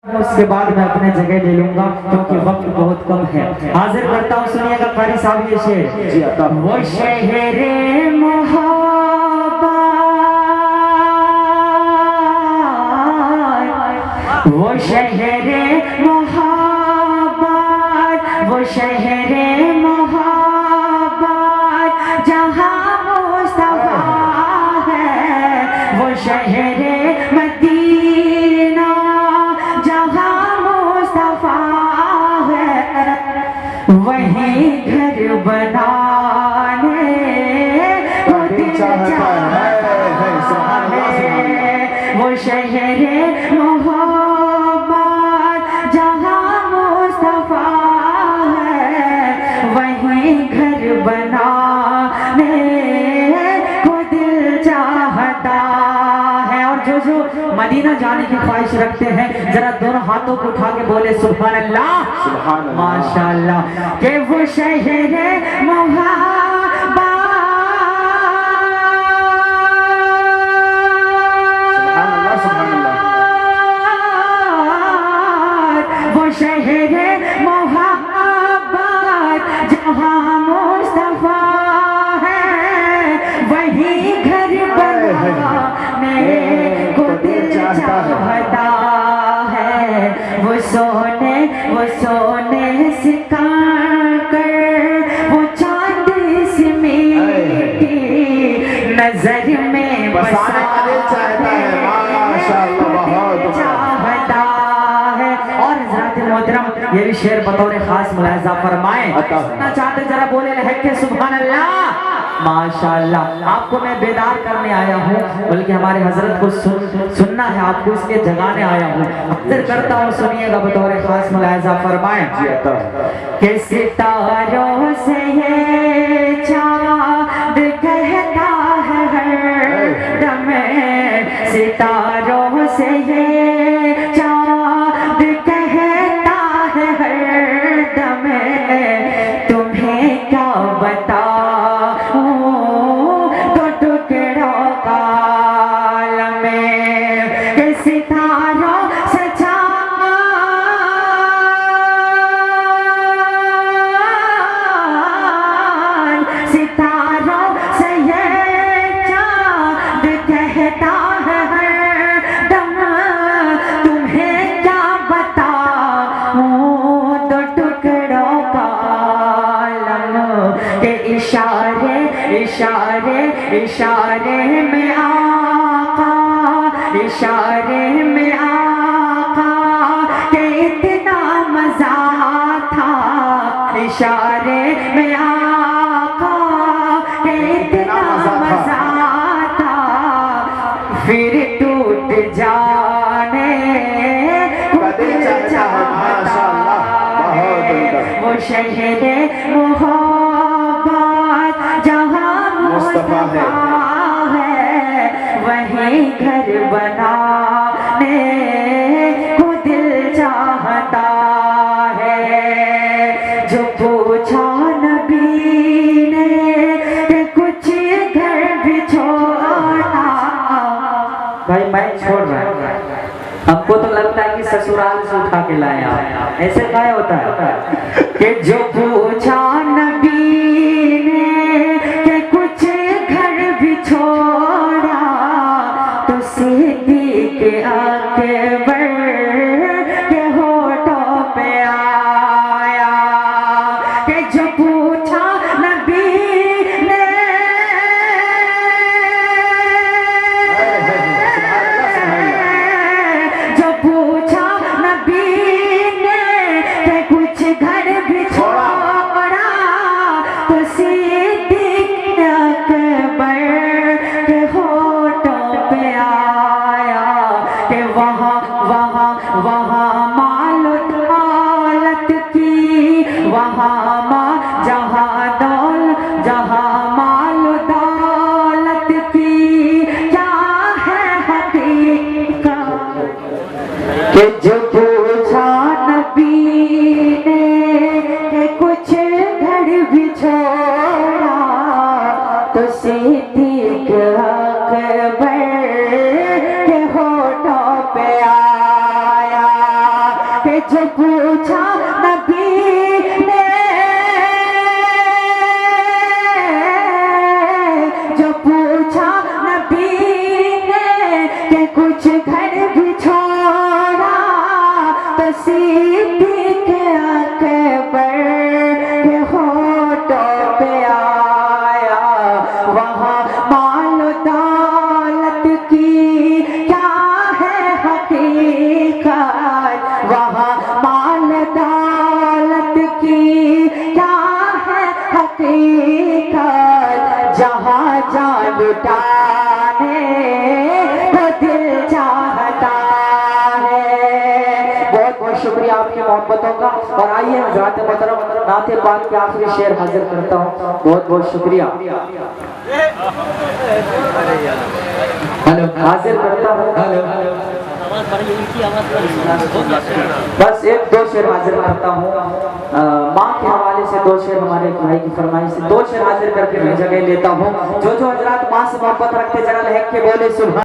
उसके बाद मैं अपने जगह ले लूंगा क्योंकि वक्त बहुत कम है। हाजिर करता हूँ, सुनिएगा कारी साहब ये शेर। वो शहरे मोहब्बत, वो शहरे मोहब्बत, वो शहरे मोहब्बत जहाँ मुस्तफा है, वो शहरे मदीना जहाँ मुस्तफा है, वहीं घर बनाने को दिल चाहता है। वो शहरे मोहब्बत जहाँ मुस्तफा है, वहीं घर बनाने को दिल चाहता है। और जो मदीना जाने की ख्वाहिश रखते हैं, जरा दोनों हाथों को उठा के बोले सुभान अल्लाह, माशाअल्लाह। के वो शहरे मोहब्बत, वो शहरे मोहब्बत जहाँ मुस्तफा है, वहीं घर बनाने को दिल चाहता है। वो सोने सिका कर वो चांद सी मीठी नजर में बसाने चाहता है, चाहता है। और हज़रात मोहतरम ये भी शेर बतौर खास मुलाहिजा फरमाएं, ना चाहते जरा बोले लहक के सुभान अल्लाह, माशाअल्लाह। आपको मैं बेदार करने आया हूँ, बल्कि हमारे हजरत को सुनना है, आपको इसलिए जगाने आया हूँ। अक्सर करता हूँ, सुनिएगा बतौर खास मुलाहिजा फरमाएं कि सितारों से ये चाँद कहता है हर दम, सितारों से ये चाँद कहता है हर दम, तुम्हें क्या बताऊं तो टुकड़ों का आलम के सितारों से चाँद, सितारों से ये चाँद कहता है हर दम, तुम्हें क्या बताऊं तो टुकड़ों का आलम के इशारे इशारे इशारे में आका, इशारे में आका के इतना मजा था, इशारे में आका के इतना मजा था, फिर टूट जाने को दिल चाहता है। वो शहरे मोहब्बत जहाँ मुस्तफा है, वहीं घर बनाने को दिल चाहता है। जो पूछा नबी ने कि कुछ घर भी छोड़ा, भाई मैं छोड़ रहा हूँ, हमको तो लगता है कि ससुराल से उठा के लाया, ऐसे क्या होता है कि जो पूछा नबी ने कि कुछ घर भी छोड़ा, तो सिद्दीक़ अकबर के होठों पे आया कि जो पूछा नबी ने, जो पूछा नबी ने कि कुछ घर भी छोड़ा, जो पूछा नबी ने, जो पूछा नबी ने कि कुछ घर भी छोड़ा, तो सिद्दीक़ अकबर के होठों पे आया। वहाँ माल दौलत की क्या है हकीकत, वहाँ माल दौलत की क्या है हकीकत, जहाँ जान लुटाने को दिल चाहता है। बहुत बहुत शुक्रिया आपकी मोहब्बतों का। और आइए हज़रात मोहतरम नाते पाक के आखिरी शेर हाजिर करता हूँ। बहुत बहुत शुक्रिया। हेलो, हाजिर करता हूँ। हेलो, बस एक दो शेर हाजिर करता हूँ। माँ के हवाले से दो शेर, हमारे भाई की फरमाइश से दो शेर हाजिर करके मैं जगह लेता हूँ। जो जो हजरात माँ से मोहब्बत रखते जरा लहक के बोले सुभान